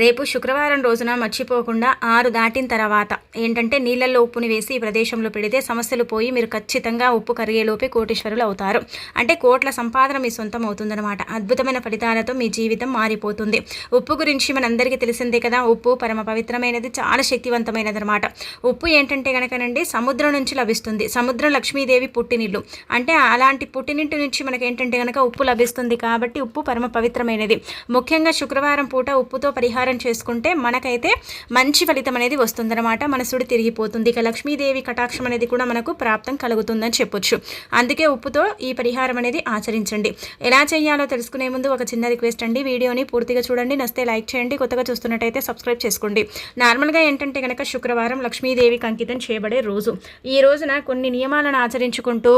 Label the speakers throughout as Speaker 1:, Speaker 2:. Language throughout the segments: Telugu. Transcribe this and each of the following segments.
Speaker 1: రేపు శుక్రవారం రోజున మర్చిపోకుండా 6 దాటిన తర్వాత ఏంటంటే నీళ్ళల్లో ఉప్పుని వేసి ఈ ప్రదేశంలో పెడితే సమస్యలు పోయి మీరు ఖచ్చితంగా ఉప్పు కరిగేలోపే కోటీశ్వరులు అవుతారు. అంటే కోట్ల సంపాదన మీ సొంతం అవుతుందన్నమాట. అద్భుతమైన ఫలితాలతో మీ జీవితం మారిపోతుంది. ఉప్పు గురించి మనందరికీ తెలిసిందే కదా. ఉప్పు పరమ పవిత్రమైనది, చాలా శక్తివంతమైనది అనమాట. ఉప్పు ఏంటంటే కనుకనండి సముద్రం నుంచి లభిస్తుంది. సముద్రం లక్ష్మీదేవి పుట్టినిల్లు. అంటే అలాంటి పుట్టినింటి నుంచి మనకేంటంటే కనుక ఉప్పు లభిస్తుంది. కాబట్టి ఉప్పు పరమ పవిత్రమైనది. ముఖ్యంగా శుక్రవారం పూట ఉప్పుతో పరిహారం చేసుకుంటే మనకైతే మంచి ఫలితం అనేది వస్తుందన్నమాట. మనసుడు తిరిగిపోతుంది. ఇక లక్ష్మీదేవి కటాక్షం అనేది కూడా మనకు ప్రాప్తం కలుగుతుందని చెప్పొచ్చు. అందుకే ఉప్పుతో ఈ పరిహారం అనేది ఆచరించండి. ఎలా చేయాలో తెలుసుకునే ముందు ఒక చిన్న రిక్వెస్ట్ అండి, వీడియోని పూర్తిగా చూడండి, నచ్చితే లైక్ చేయండి, కొత్తగా చూస్తున్నట్టయితే సబ్స్క్రైబ్ చేసుకోండి. నార్మల్గా ఏంటంటే కనుక శుక్రవారం లక్ష్మీదేవికి అంకితం చేయబడే రోజు. ఈ రోజున కొన్ని నియమాలను ఆచరించుకుంటూ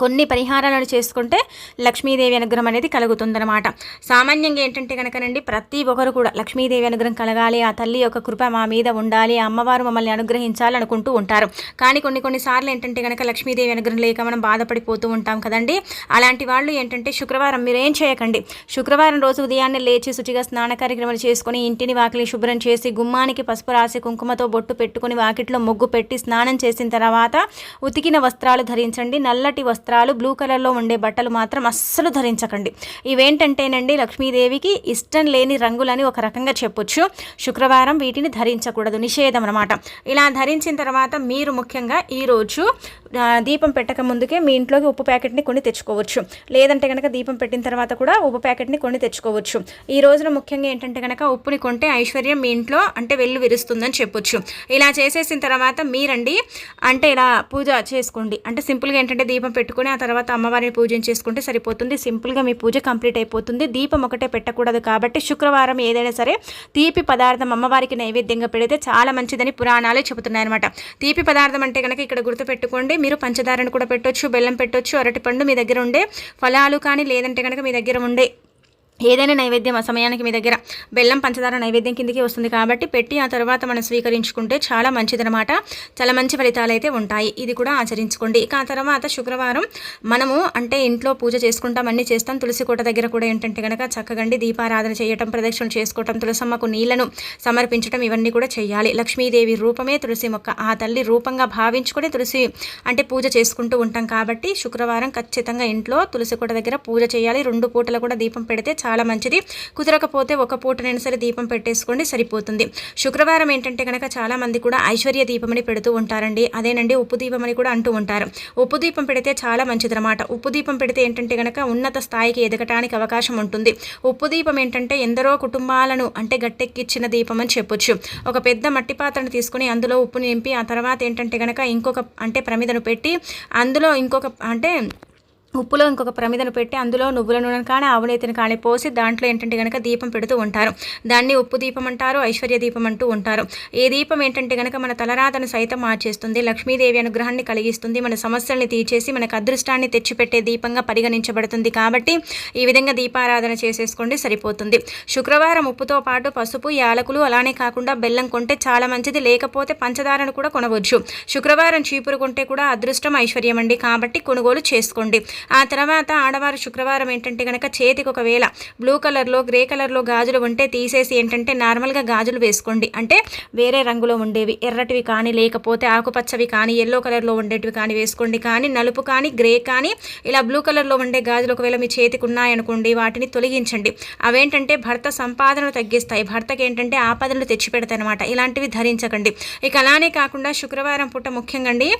Speaker 1: కొన్ని పరిహారాలను చేసుకుంటే లక్ష్మీదేవి అనుగ్రహం అనేది కలుగుతుందన్నమాట. సామాన్యంగా ఏంటంటే కనుకనండి ప్రతి ఒక్కరు కూడా లక్ష్మీదేవి అనుగ్రహం కలగాలి, ఆ తల్లి యొక్క కృప మా మీద ఉండాలి, ఆ అమ్మవారు మమ్మల్ని అనుగ్రహించాలి అనుకుంటూ ఉంటారు. కానీ కొన్నిసార్లు ఏంటంటే కనుక లక్ష్మీదేవి అనుగ్రహం లేక మనం బాధపడిపోతూ ఉంటాం కదండి. అలాంటి వాళ్ళు ఏంటంటే శుక్రవారం మీరు ఏం చేయకండి. శుక్రవారం రోజు ఉదయాన్నే లేచి శుచిగా స్నాన కార్యక్రమాలు చేసుకుని ఇంటిని వాకిలి శుభ్రం చేసి గుమ్మానికి పసుపు రాసి కుంకుమతో బొట్టు పెట్టుకుని వాకిట్లో ముగ్గు పెట్టి స్నానం చేసిన తర్వాత ఉతికిన వస్త్రాలు ధరించండి. నల్లటి వస్త్రాలు బ్లూ కలర్లో ఉండే బట్టలు మాత్రం అస్సలు ధరించకండి. ఇవేంటంటేనండి లక్ష్మీదేవికి ఇష్టం లేని రంగులని ఒక రకంగా చెప్పొచ్చు. శుక్రవారం వీటిని ధరించకూడదు, నిషేధం అనమాట. ఇలా ధరించిన తర్వాత మీరు ముఖ్యంగా ఈరోజు దీపం పెట్టక ముందుకే మీ ఇంట్లోకి ఉప్పు ప్యాకెట్ని కొని తెచ్చుకోవచ్చు. లేదంటే కనుక దీపం పెట్టిన తర్వాత కూడా ఉప్పు ప్యాకెట్ని కొని తెచ్చుకోవచ్చు. ఈ రోజున ముఖ్యంగా ఏంటంటే కనుక ఉప్పుని కొంటే ఐశ్వర్యం మీ ఇంట్లో అంటే వెళ్ళు విరుస్తుందని చెప్పొచ్చు. ఇలా చేసేసిన తర్వాత మీరండి అంటే ఇలా పూజ చేసుకోండి. అంటే సింపుల్గా ఏంటంటే దీపం పెట్టుకుని ఆ తర్వాత అమ్మవారిని పూజ చేసుకుంటే సరిపోతుంది. సింపుల్గా మీ పూజ కంప్లీట్ అయిపోతుంది. దీపం ఒకటే పెట్టకూడదు కాబట్టి శుక్రవారం ఏదైనా సరే తీపి పదార్థం అమ్మవారికి నైవేద్యంగా పెడితే చాలా మంచిదని పురాణాలే చెబుతున్నాయి అనమాట. తీపి పదార్థం అంటే కనుక ఇక్కడ గుర్తుపెట్టుకోండి, మీరు పంచదారను కూడా పెట్టొచ్చు, బెల్లం పెట్టొచ్చు, అరటిపండు, మీ దగ్గర ఉండే ఫలాలు కానీ లేదంటే కనుక మీ దగ్గర ఉండే ఏదైనా నైవేద్యం ఆ సమయానికి మీ దగ్గర బెల్లం పంచదార నైవేద్యం కిందకి వస్తుంది కాబట్టి పెట్టి ఆ తర్వాత మనం స్వీకరించుకుంటే చాలా మంచిదనమాట. చాలా మంచి ఫలితాలు అయితే ఉంటాయి. ఇది కూడా ఆచరించుకోండి. ఇక ఆ తర్వాత శుక్రవారం మనము అంటే ఇంట్లో పూజ చేసుకుంటాం, అన్నీ చేస్తాం. తులసి కోట దగ్గర కూడా ఏంటంటే కనుక చక్కగండి దీపారాధన చేయటం, ప్రదక్షిణ చేసుకోవటం, తులసమ్మకు నీళ్లను సమర్పించడం, ఇవన్నీ కూడా చేయాలి. లక్ష్మీదేవి రూపమే తులసి మొక్క. ఆ తల్లి రూపంగా భావించుకొని తులసి అంటే పూజ చేసుకుంటూ ఉంటాం కాబట్టి శుక్రవారం ఖచ్చితంగా ఇంట్లో తులసి కోట దగ్గర పూజ చేయాలి. 2 పూటలు కూడా దీపం పెడితే చాలా మంచిది. కుదరకపోతే ఒక పూటనైనా సరే దీపం పెట్టేసుకోండి, సరిపోతుంది. శుక్రవారం ఏంటంటే కనుక చాలా మంది కూడా ఐశ్వర్య దీపం అని పెడుతూ ఉంటారండి. అదేనండి ఉప్పు దీపం అని కూడా అంటూ ఉంటారు. ఉప్పు దీపం పెడితే చాలా మంచిదన్నమాట. ఉప్పు దీపం పెడితే ఏంటంటే కనుక ఉన్నత స్థాయికి ఎదగటానికి అవకాశం ఉంటుంది. ఉప్పు దీపం ఏంటంటే ఎందరో కుటుంబాలను అంటే గట్టెక్కిచ్చిన దీపం అని చెప్పొచ్చు. ఒక పెద్ద మట్టి పాత్రను తీసుకుని అందులో ఉప్పు నింపి ఆ తర్వాత ఏంటంటే కనుక ఇంకొక అంటే ప్రమిదను పెట్టి అందులో ఇంకొక అంటే ఉప్పులో ఇంకొక ప్రమిదను పెట్టి అందులో నువ్వుల నూనెను కానీ ఆవునేతిని కానీ పోసి దాంట్లో ఏంటంటే కనుక దీపం పెడుతూ ఉంటారు. దాన్ని ఉప్పు దీపం అంటారు, ఐశ్వర్య దీపం అంటూ ఉంటారు. ఈ దీపం ఏంటంటే కనుక మన తలరాతను సైతం మార్చేస్తుంది, లక్ష్మీదేవి అనుగ్రహాన్ని కలిగిస్తుంది, మన సమస్యల్ని తీర్చేసి మనకు అదృష్టాన్ని తెచ్చిపెట్టే దీపంగా పరిగణించబడుతుంది. కాబట్టి ఈ విధంగా దీపారాధన చేసేసుకోండి, సరిపోతుంది. శుక్రవారం ఉప్పుతో పాటు పసుపు, యాలకులు అలానే కాకుండా బెల్లం కొంటే చాలా మంచిది. లేకపోతే పంచదారను కూడా కొనవచ్చు. శుక్రవారం చీపురు కొంటే కూడా అదృష్టం, ఐశ్వర్యం అండి. కాబట్టి కొనుగోలు చేసుకోండి. ఆ తర్వాత ఆడవారు శుక్రవారం ఏంటంటే కనుక చేతికి ఒకవేళ బ్లూ కలర్లో గ్రే కలర్లో గాజులు ఉంటే తీసేసి ఏంటంటే నార్మల్గా గాజులు వేసుకోండి. అంటే వేరే రంగులో ఉండేవి ఎర్రటివి కానీ లేకపోతే ఆకుపచ్చవి కానీ ఎల్లో కలర్లో ఉండేటివి కానీ వేసుకోండి. కానీ నలుపు కానీ గ్రే కానీ ఇలా బ్లూ కలర్లో ఉండే గాజులు ఒకవేళ మీ చేతికి ఉన్నాయనుకోండి వాటిని తొలగించండి. అవేంటంటే భర్త సంపాదనను తగ్గిస్తాయి, భర్తకి ఏంటంటే ఆపదలు తెచ్చిపెడతాయి అనమాట. ఇలాంటివి ధరించకండి. ఇక అలానే కాకుండా శుక్రవారం పూట ముఖ్యంగా అండి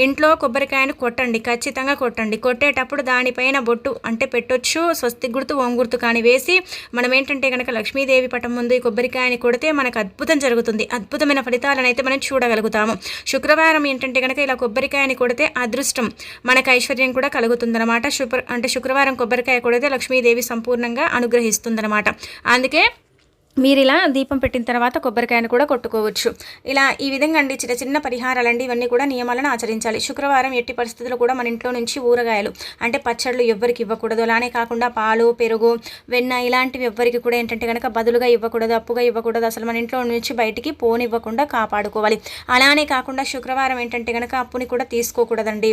Speaker 1: ఇంట్లో కొబ్బరికాయను కొట్టండి, ఖచ్చితంగా కొట్టండి. కొట్టేటప్పుడు దానిపైన బొట్టు అంటే పెట్టొచ్చు, స్వస్తి గుర్తు ఓం గుర్తు కానీ వేసి మనం ఏంటంటే కనుక లక్ష్మీదేవి పటం ముందు ఈ కొబ్బరికాయని కొడితే మనకు అద్భుతం జరుగుతుంది. అద్భుతమైన ఫలితాలను అయితే మనం చూడగలుగుతాము. శుక్రవారం ఏంటంటే కనుక ఇలా కొబ్బరికాయని కొడితే అదృష్టం మనకు ఐశ్వర్యం కూడా కలుగుతుందన్నమాట. అంటే శుక్రవారం కొబ్బరికాయ కొడితే లక్ష్మీదేవి సంపూర్ణంగా అనుగ్రహిస్తుందన్నమాట. అందుకే మీరు ఇలా దీపం పెట్టిన తర్వాత కొబ్బరికాయను కూడా కొట్టుకోవచ్చు. ఇలా ఈ విధంగా అండి చిన్న చిన్న పరిహారాలండి, ఇవన్నీ కూడా నియమాలను ఆచరించాలి. శుక్రవారం ఎట్టి పరిస్థితుల్లో కూడా మన ఇంట్లో నుంచి ఊరగాయలు అంటే పచ్చళ్ళు ఎవ్వరికి ఇవ్వకూడదు. అలానే కాకుండా పాలు, పెరుగు, వెన్న ఇలాంటివి ఎవ్వరికి కూడా ఏంటంటే కనుక బదులుగా ఇవ్వకూడదు, అప్పుగా ఇవ్వకూడదు. అసలు మన ఇంట్లో నుంచి బయటికి పోనివ్వకుండా కాపాడుకోవాలి. అలానే కాకుండా శుక్రవారం ఏంటంటే కనుక అప్పుని కూడా తీసుకోకూడదండి.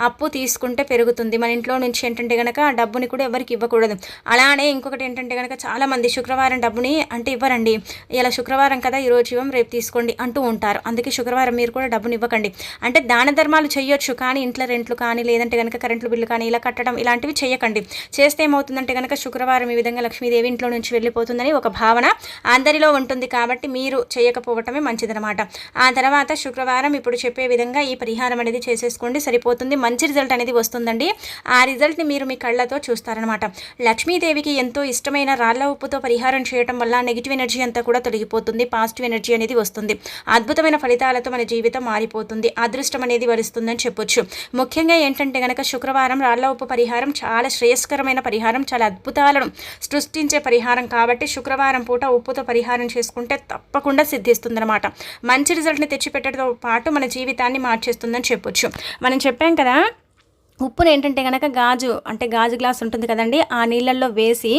Speaker 1: అప్పు తీసుకుంటే పెరుగుతుంది. మన ఇంట్లో నుంచి ఏంటంటే కనుక డబ్బుని కూడా ఎవరికి ఇవ్వకూడదు. అలానే ఇంకొకటి ఏంటంటే కనుక చాలామంది శుక్రవారం డబ్బుని అంటే ఇవ్వరండి. ఇలా శుక్రవారం కదా ఈరోజు ఇవ్వం రేపు తీసుకోండి అంటూ ఉంటారు. అందుకే శుక్రవారం మీరు కూడా డబ్బుని ఇవ్వకండి. అంటే దాన ధర్మాలు చేయొచ్చు, కానీ ఇంట్లో రెంట్లు కానీ లేదంటే కనుక కరెంట్లు బిల్లు కానీ ఇలా కట్టడం ఇలాంటివి చేయకండి. చేస్తే ఏమవుతుందంటే కనుక శుక్రవారం ఈ విధంగా లక్ష్మీదేవి ఇంట్లో నుంచి వెళ్ళిపోతుందని ఒక భావన అందరిలో ఉంటుంది. కాబట్టి మీరు చేయకపోవటమే మంచిదనమాట. ఆ తర్వాత శుక్రవారం ఇప్పుడు చెప్పే విధంగా ఈ పరిహారం అనేది చేసేసుకోండి, సరిపోతుంది. మంచి రిజల్ట్ అనేది వస్తుందండి. ఆ రిజల్ట్ని మీరు మీ కళ్ళతో చూస్తారనమాట. లక్ష్మీదేవికి ఎంతో ఇష్టమైన రాళ్ళ ఉప్పుతో పరిహారం చేయడం వల్ల నెగిటివ్ ఎనర్జీ అంతా కూడా తొలగిపోతుంది, పాజిటివ్ ఎనర్జీ అనేది వస్తుంది. అద్భుతమైన ఫలితాలతో మన జీవితం మారిపోతుంది, అదృష్టం అనేది వరిస్తుందని చెప్పొచ్చు. ముఖ్యంగా ఏంటంటే కనుక శుక్రవారం రాళ్ళ ఉప్పు పరిహారం చాలా శ్రేయస్కరమైన పరిహారం, చాలా అద్భుతాలను సృష్టించే పరిహారం. కాబట్టి శుక్రవారం పూట ఉప్పుతో పరిహారం చేసుకుంటే తప్పకుండా సిద్ధిస్తుందన్నమాట. మంచి రిజల్ట్ని తెచ్చిపెట్టడంతో పాటు మన జీవితాన్ని మార్చేస్తుందని చెప్పొచ్చు. మనం చెప్పాం కదా, ఉప్పును ఏంటంటే కనుక గాజు గ్లాస్ ఉంటుంది కదండి, ఆ నీళ్ళల్లో వేసి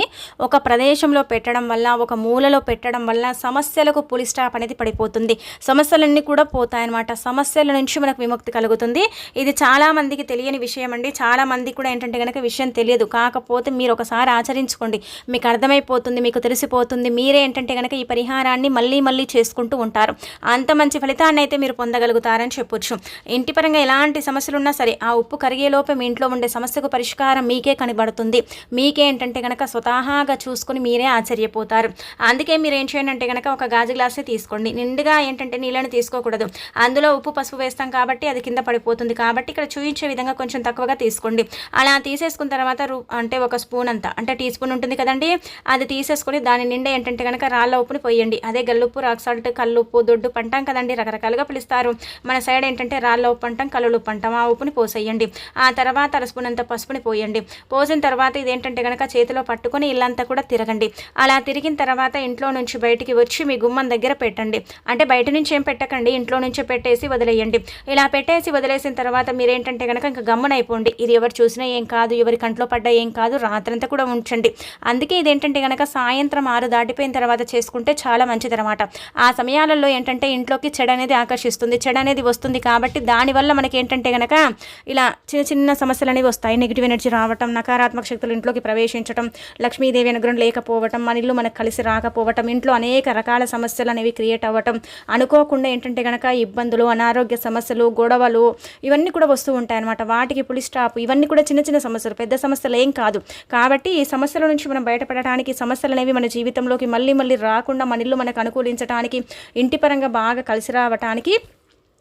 Speaker 1: ఒక ప్రదేశంలో పెట్టడం వల్ల, ఒక మూలలో పెట్టడం వల్ల సమస్యలకు పులి స్టాప్ అనేది పడిపోతుంది. సమస్యలన్నీ కూడా పోతాయన్నమాట. సమస్యల నుంచి మనకు విముక్తి కలుగుతుంది. ఇది చాలామందికి తెలియని విషయం అండి. చాలామందికి కూడా ఏంటంటే కనుక విషయం తెలియదు. కాకపోతే మీరు ఒకసారి ఆచరించుకోండి, మీకు అర్థమైపోతుంది, మీకు తెలిసిపోతుంది. మీరే ఏంటంటే కనుక ఈ పరిహారాన్ని మళ్ళీ మళ్ళీ చేసుకుంటూ ఉంటారు. అంత మంచి ఫలితాన్ని అయితే మీరు పొందగలుగుతారని చెప్పొచ్చు. ఇంటి పరంగా ఎలాంటి సమస్యలు ఉన్నా సరే ఆ ఉప్పు కరిగేలో మీ ఇంట్లో ఉండే సమస్యకు పరిష్కారం మీకే కనబడుతుంది. మీకే ఏంటంటే కనుక స్వతహాగా చూసుకుని మీరే ఆశ్చర్యపోతారు. అందుకే మీరు ఏం చేయండి అంటే కనుక ఒక గాజు గ్లాస్ని తీసుకోండి. నిండుగా ఏంటంటే నీళ్ళని తీసుకోకూడదు. అందులో ఉప్పు పసుపు వేస్తాం కాబట్టి అది కింద పడిపోతుంది. కాబట్టి ఇక్కడ చూపించే విధంగా కొంచెం తక్కువగా తీసుకోండి. అలా తీసేసుకున్న తర్వాత అంటే ఒక స్పూన్ అంతా, అంటే టీ స్పూన్ ఉంటుంది కదండి, అది తీసేసుకొని దాని నిండా ఏంటంటే కనుక రాళ్ళ ఉప్పుని పోయండి. అదే గల్లుప్పు, రాక్ సాల్ట్, కల్లుప్పు, దొడ్డు పంటాం కదండి, రకరకాలుగా పిలుస్తారు. మన సైడ్ ఏంటంటే రాళ్ళ ఉప్పు అంటాం, కల్లుప్పు అంటాం. ఆ ఉప్పుని పోసేయండి. ఆ తర్వాత అరస్పూనంత పసుపుని పోయండి. పోసిన తర్వాత ఇదేంటంటే కనుక చేతిలో పట్టుకొని ఇల్లంతా కూడా తిరగండి. అలా తిరిగిన తర్వాత ఇంట్లో నుంచి బయటికి వచ్చి మీ గుమ్మం దగ్గర పెట్టండి. అంటే బయట నుంచి ఏం పెట్టకండి, ఇంట్లో నుంచే పెట్టేసి వదిలేయండి. ఇలా పెట్టేసి వదిలేసిన తర్వాత మీరేంటంటే కనుక ఇంకా గమ్మునైపోండి. ఇది ఎవరు చూసినా ఏం కాదు, ఎవరి కంట్లో పడ్డా ఏం కాదు, రాత్రంతా కూడా ఉంచండి. అందుకే ఇదేంటంటే కనుక సాయంత్రం 6 దాటిపోయిన తర్వాత చేసుకుంటే చాలా మంచిదన్నమాట. ఆ సమయాలలో ఏంటంటే ఇంట్లోకి చెడు అనేది ఆకర్షిస్తుంది, చెడు అనేది వస్తుంది. కాబట్టి దానివల్ల మనకి ఏంటంటే కనుక ఇలా చిన్న సమస్యలు అనేవి వస్తాయి. నెగిటివ్ ఎనర్జీ రావటం, నకారాత్మక శక్తులు ఇంట్లోకి ప్రవేశించడం, లక్ష్మీదేవి అనుగ్రహం లేకపోవటం, మన ఇల్లు మనకు కలిసి రాకపోవటం, ఇంట్లో అనేక రకాల సమస్యలు అనేవి క్రియేట్ అవ్వటం, అనుకోకుండా ఏంటంటే కనుక ఇబ్బందులు, అనారోగ్య సమస్యలు, గొడవలు ఇవన్నీ కూడా వస్తూ ఉంటాయి అన్నమాట. వాటికి పులి స్టాప్. ఇవన్నీ కూడా చిన్న చిన్న సమస్యలు, పెద్ద సమస్యలు ఏం కాదు. కాబట్టి ఈ సమస్యల నుంచి మనం బయటపడటానికి, సమస్యలు అనేవి మన జీవితంలోకి మళ్ళీ మళ్ళీ రాకుండా మన ఇల్లు మనకు అనుకూలించడానికి, ఇంటి పరంగా బాగా కలిసి రావటానికి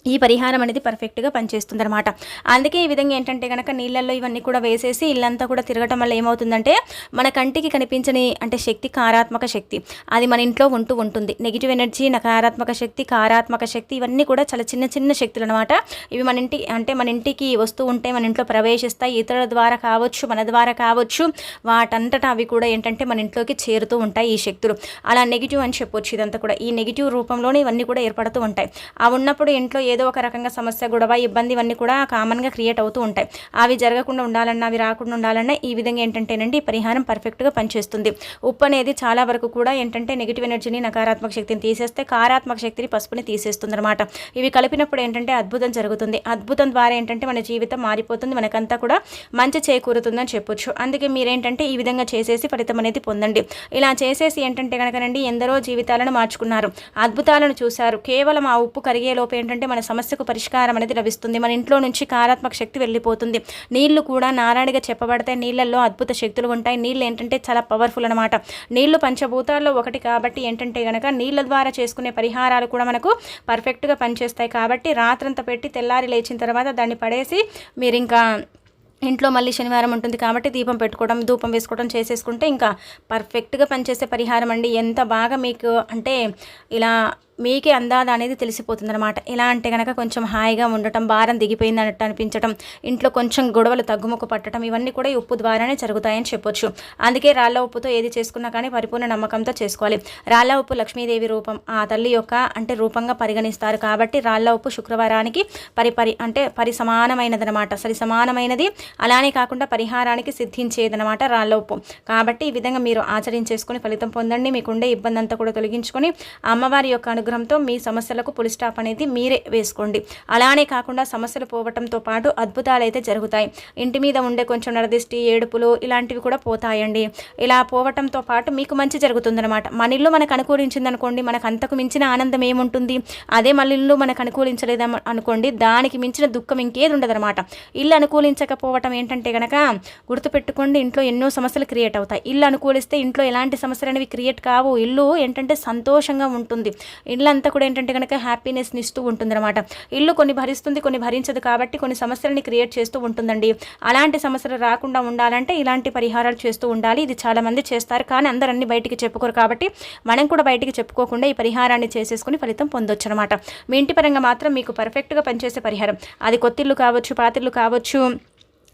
Speaker 1: ఈ పరిహారం అనేది పర్ఫెక్ట్గా పనిచేస్తుంది అనమాట. అందుకే ఈ విధంగా ఏంటంటే కనుక నీళ్ళల్లో ఇవన్నీ కూడా వేసేసి ఇల్లంతా కూడా తిరగటం వల్ల ఏమవుతుందంటే మన కంటికి కనిపించని అంటే శక్తి, కారాత్మక శక్తి అది మన ఇంట్లో ఉంటుంది. నెగిటివ్ ఎనర్జీ, నకారాత్మక శక్తి, కారాత్మక శక్తి ఇవన్నీ కూడా చాలా చిన్న చిన్న శక్తులు అనమాట. ఇవి మన ఇంటికి వస్తూ ఉంటే మన ఇంట్లో ప్రవేశిస్తాయి. ఇతరుల ద్వారా కావచ్చు, మన ద్వారా కావచ్చు, వాటంతటా అవి కూడా ఏంటంటే మన ఇంట్లోకి చేరుతూ ఉంటాయి ఈ శక్తులు. అలా నెగిటివ్ అని చెప్పొచ్చు. ఇదంతా కూడా ఈ నెగిటివ్ రూపంలోనే ఇవన్నీ కూడా ఏర్పడుతూ ఉంటాయి. అవి ఉన్నప్పుడు ఇంట్లో ఏదో ఒక రకంగా సమస్య, గొడవ, ఇబ్బంది ఇవన్నీ కూడా కామన్గా క్రియేట్ అవుతూ ఉంటాయి. అవి జరగకుండా ఉండాలన్నా, అవి రాకుండా ఉండాలన్నా ఈ విధంగా ఏంటంటేనండి ఈ పరిహారం పర్ఫెక్ట్గా పనిచేస్తుంది. ఉప్పు అనేది చాలా వరకు కూడా ఏంటంటే నెగిటివ్ ఎనర్జీని, నకారాత్మక శక్తిని తీసేస్తే కారాత్మక శక్తిని, పసుపుని తీసేస్తుంది అనమాట. ఇవి కలిపినప్పుడు ఏంటంటే అద్భుతం జరుగుతుంది. అద్భుతం ద్వారా ఏంటంటే మన జీవితం మారిపోతుంది, మనకంతా కూడా మంచి చేకూరుతుందని చెప్పొచ్చు. అందుకే మీరేంటంటే ఈ విధంగా చేసేసి ఫలితం అనేది పొందండి. ఇలా చేసేసి ఏంటంటే కనుకనండి ఎందరో జీవితాలను మార్చుకున్నారు, అద్భుతాలను చూశారు. కేవలం ఆ ఉప్పు కరిగేలోపు ఏంటంటే మన సమస్యకు పరిష్కారం అనేది లభిస్తుంది. మన ఇంట్లో నుంచి కారాత్మక శక్తి వెళ్ళిపోతుంది. నీళ్లు కూడా నారాయణగా చెప్పబడతాయి. నీళ్ళల్లో అద్భుత శక్తులు ఉంటాయి. నీళ్ళు ఏంటంటే చాలా పవర్ఫుల్ అనమాట. నీళ్లు పంచభూతాల్లో ఒకటి కాబట్టి ఏంటంటే కనుక నీళ్ళ ద్వారా చేసుకునే పరిహారాలు కూడా మనకు పర్ఫెక్ట్గా పనిచేస్తాయి. కాబట్టి రాత్రంతా పెట్టి తెల్లారి లేచిన తర్వాత దాన్ని పడేసి మీరు ఇంకా ఇంట్లో మళ్ళీ శనివారం ఉంటుంది కాబట్టి దీపం పెట్టుకోవడం, ధూపం వేసుకోవడం చేసేసుకుంటే ఇంకా పర్ఫెక్ట్గా పనిచేసే పరిహారం అండి. ఎంత బాగా మీకు అంటే ఇలా మీకే అందాద అనేది తెలిసిపోతుంది అనమాట. ఎలా అంటే కనుక కొంచెం హాయిగా ఉండటం, భారం దిగిపోయింది అన్నట్టు అనిపించడం, ఇంట్లో కొంచెం గొడవలు తగ్గుముక్కు పట్టడం ఇవన్నీ కూడా ఈ ఉప్పు ద్వారానే జరుగుతాయని చెప్పొచ్చు. అందుకే రాళ్ళ ఉప్పుతో ఏది చేసుకున్నా కానీ పరిపూర్ణ నమ్మకంతో చేసుకోవాలి. రాళ్ళ ఉప్పు లక్ష్మీదేవి రూపం, ఆ తల్లి యొక్క అంటే రూపంగా పరిగణిస్తారు. కాబట్టి రాళ్ళ ఉప్పు శుక్రవారానికి పరి సమానమైనదనమాట, సరి సమానమైనది. అలానే కాకుండా పరిహారానికి సిద్ధించేదనమాట రాళ్ళ ఉప్పు. కాబట్టి ఈ విధంగా మీరు ఆచరించేసుకొని ఫలితం పొందండి. మీకుండే ఇబ్బంది అంతా కూడా తొలగించుకొని అమ్మవారి యొక్క అనుగ్రహంతో మీ సమస్యలకు పులి స్టాప్ అనేది మీరే వేసుకోండి. అలానే కాకుండా సమస్యలు పోవటంతో పాటు అద్భుతాలు అయితే జరుగుతాయి. ఇంటి మీద ఉండే కొంచెం నరదిష్టి, ఏడుపులు ఇలాంటివి కూడా పోతాయండి. ఇలా పోవటంతో పాటు మీకు మంచి జరుగుతుందన్నమాట. మన ఇల్లు మనకు అనుకూలించింది అనుకోండి, మనకు అంతకు మించిన ఆనందం ఏముంటుంది. అదే మన ఇల్లు మనకు అనుకూలించలేదు అనుకోండి, దానికి మించిన దుఃఖం ఇంకేది ఉండదన్నమాట. ఇల్లు అనుకూలించకపోవటం ఏంటంటే కనుక గుర్తుపెట్టుకోండి, ఇంట్లో ఎన్నో సమస్యలు క్రియేట్ అవుతాయి. ఇల్లు అనుకూలిస్తే ఇంట్లో ఎలాంటి సమస్యలు అనేవి క్రియేట్ కావు. ఇల్లు ఏంటంటే సంతోషంగా ఉంటుంది. ఇల్లు అంతా కూడా ఏంటంటే కనుక హ్యాపీనెస్ని ఇస్తూ ఉంటుందన్నమాట. ఇల్లు కొన్ని భరిస్తుంది, కొన్ని భరించదు. కాబట్టి కొన్ని సమస్యలని క్రియేట్ చేస్తూ ఉంటుందండి. అలాంటి సమస్యలు రాకుండా ఉండాలంటే ఇలాంటి పరిహారాలు చేస్తూ ఉండాలి. ఇది చాలామంది చేస్తారు, కానీ అందరూ అన్ని బయటికి చెప్పుకోరు. కాబట్టి మనం కూడా బయటికి చెప్పుకోకుండా ఈ పరిహారాన్ని చేసేసుకుని ఫలితం పొందొచ్చు అనమాట. మీ ఇంటి పరంగా మాత్రం మీకు పర్ఫెక్ట్గా పనిచేసే పరిహారం, అది కొత్తిల్లు కావచ్చు, పాతిల్లు కావచ్చు,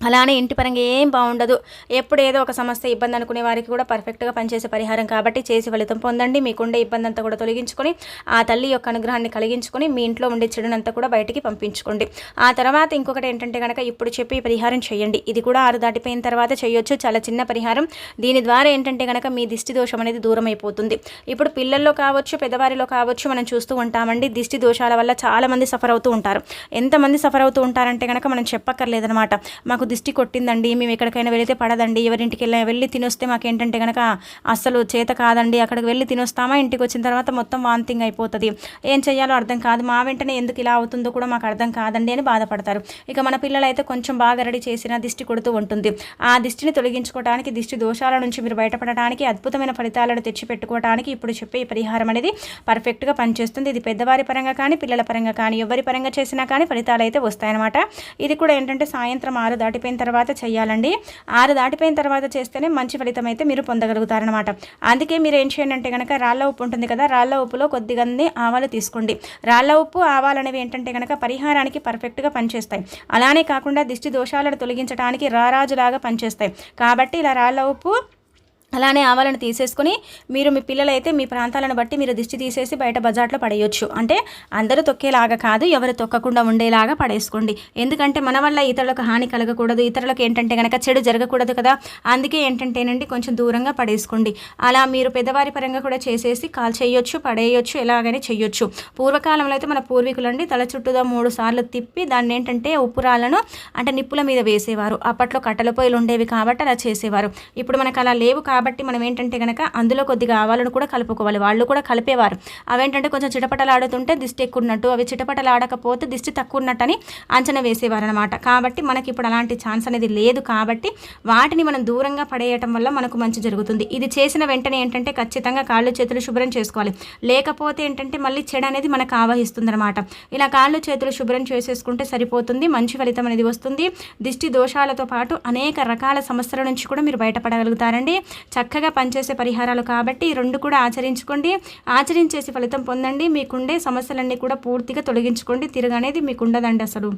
Speaker 1: అలానే ఇంటి పరంగా ఏం బాగుండదు, ఎప్పుడు ఏదో ఒక సమస్య ఇబ్బంది అనుకునే వారికి కూడా పర్ఫెక్ట్గా పనిచేసే పరిహారం. కాబట్టి చేసి ఫలితం పొందండి. మీకుండే ఇబ్బంది అంతా కూడా తొలగించుకొని ఆ తల్లి యొక్క అనుగ్రహాన్ని కలిగించుకొని మీ ఇంట్లో ఉండే చెడునంతా కూడా బయటికి పంపించుకోండి. ఆ తర్వాత ఇంకొకటి ఏంటంటే కనుక ఇప్పుడు చెప్పి ఈ పరిహారం చేయండి. ఇది కూడా 6 దాటిపోయిన తర్వాత చేయొచ్చు. చాలా చిన్న పరిహారం. దీని ద్వారా ఏంటంటే కనుక మీ దిష్టి దోషం అనేది దూరం అయిపోతుంది. ఇప్పుడు పిల్లల్లో కావచ్చు, పెద్దవారిలో కావచ్చు, మనం చూస్తూ ఉంటామండి. దిష్టి దోషాల వల్ల చాలామంది సఫర్ అవుతూ ఉంటారు. ఎంతమంది సఫర్ అవుతూ ఉంటారంటే కనుక మనం చెప్పక్కర్లేదనమాట. మాకు దిష్టి కొట్టిందండి, మేము ఎక్కడికైనా వెళితే పడదండి, ఎవరింటికి వెళ్ళి తినొస్తే మాకేంటంటే కనుక అస్సలు చేత కాదండి, అక్కడికి వెళ్ళి తినొస్తామా, ఇంటికి వచ్చిన తర్వాత మొత్తం వాంతింగ్ అయిపోతుంది, ఏం చేయాలో అర్థం కాదు, మా వెంటనే ఎందుకు ఇలా అవుతుందో కూడా మాకు అర్థం కాదండి అని బాధపడతారు. ఇక మన పిల్లలైతే కొంచెం బాగా రెడీ చేసిన దిష్టి కొడుతూ ఉంటుంది. ఆ దిష్టిని తొలగించుకోవడానికి, దిష్టి దోషాల నుంచి మీరు బయటపడడానికి, అద్భుతమైన ఫలితాలను తెచ్చిపెట్టుకోవడానికి ఇప్పుడు చెప్పే ఈ పరిహారం అనేది పర్ఫెక్ట్గా పనిచేస్తుంది. ఇది పెద్దవారి పరంగా కానీ, పిల్లల పరంగా కానీ, ఎవరి పరంగా చేసినా కానీ ఫలితాలు అయితే వస్తాయన్నమాట. ఇది కూడా ఏంటంటే సాయంత్రం 6 దాటిపోయిన తర్వాత చేయాలండి. 6 దాటిపోయిన తర్వాత చేస్తేనే మంచి ఫలితం అయితే మీరు పొందగలుగుతారనమాట. అందుకే మీరు ఏం చేయండి అంటే కనుక రాళ్ళ ఉప్పు ఉంటుంది కదా, రాళ్ళ ఉప్పులో కొద్దిగా ఆవాలు తీసుకోండి. రాళ్ళ ఉప్పు, ఆవాలు అనేవి ఏంటంటే కనుక పరిహారానికి పర్ఫెక్ట్గా పనిచేస్తాయి. అలానే కాకుండా దిష్టి దోషాలను తొలగించడానికి రారాజులాగా పనిచేస్తాయి. కాబట్టి ఇలా రాళ్ళ ఉప్పు అలానే ఆవాలను తీసేసుకొని మీరు మీ పిల్లలైతే మీ ప్రాంతాలను బట్టి మీరు దిష్టి తీసేసి బయట బజార్లో పడేయొచ్చు. అంటే అందరూ తొక్కేలాగా కాదు, ఎవరు తొక్కకుండా ఉండేలాగా పడేసుకోండి. ఎందుకంటే మన వల్ల ఇతరులకు హాని కలగకూడదు, ఇతరులకు ఏంటంటే కనుక చెడు జరగకూడదు కదా. అందుకే ఏంటంటేనండి కొంచెం దూరంగా పడేసుకోండి. అలా మీరు పెద్దవారి పరంగా కూడా చేసేసి కాల్ చేయొచ్చు, పడేయొచ్చు, ఎలాగైనా చేయొచ్చు. పూర్వకాలంలో అయితే మన పూర్వీకులండి తల చుట్టూదా 3 సార్లు తిప్పి దాన్ని ఏంటంటే ఉప్పురాలను అంటే నిప్పుల మీద వేసేవారు. అప్పట్లో కట్టెల పొయ్యిలు ఉండేవి కాబట్టి అలా చేసేవారు. ఇప్పుడు మనకు అలా లేవు కాబట్టి మనం ఏంటంటే కనుక అందులో కొద్దిగా ఆవాలను కూడా కలుపుకోవాలి. వాళ్ళు కూడా కలిపేవారు. అవేంటంటే కొంచెం చిటపటలాడుతుంటే దిష్టి ఎక్కువ ఉన్నట్టు, అవి చిటపటలాడకపోతే దిష్టి తక్కువ ఉన్నట్టని అంచనా వేసేవారు అనమాట. కాబట్టి మనకి ఇప్పుడు అలాంటి ఛాన్స్ అనేది లేదు. కాబట్టి వాటిని మనం దూరంగా పడేయటం వల్ల మనకు మంచి జరుగుతుంది. ఇది చేసిన వెంటనే ఏంటంటే ఖచ్చితంగా కాళ్ళు చేతులు శుభ్రం చేసుకోవాలి. లేకపోతే ఏంటంటే మళ్ళీ చెడు అనేది మనకు ఆవహిస్తుంది అనమాట. ఇలా కాళ్ళు చేతులు శుభ్రం చేసేసుకుంటే సరిపోతుంది. మంచి ఫలితం అనేది వస్తుంది. దిష్టి దోషాలతో పాటు అనేక రకాల సమస్యల నుంచి కూడా మీరు బయటపడగలుగుతారండి. చక్కగా పనిచేసే పరిహారాలు కాబట్టి ఈ 2 కూడా ఆచరించుకోండి. ఆచరించేసి ఫలితం పొందండి. మీకుండే సమస్యలన్నీ కూడా పూర్తిగా తొలగించుకోండి. తిరగనేది మీకు ఉండదండి అసలు.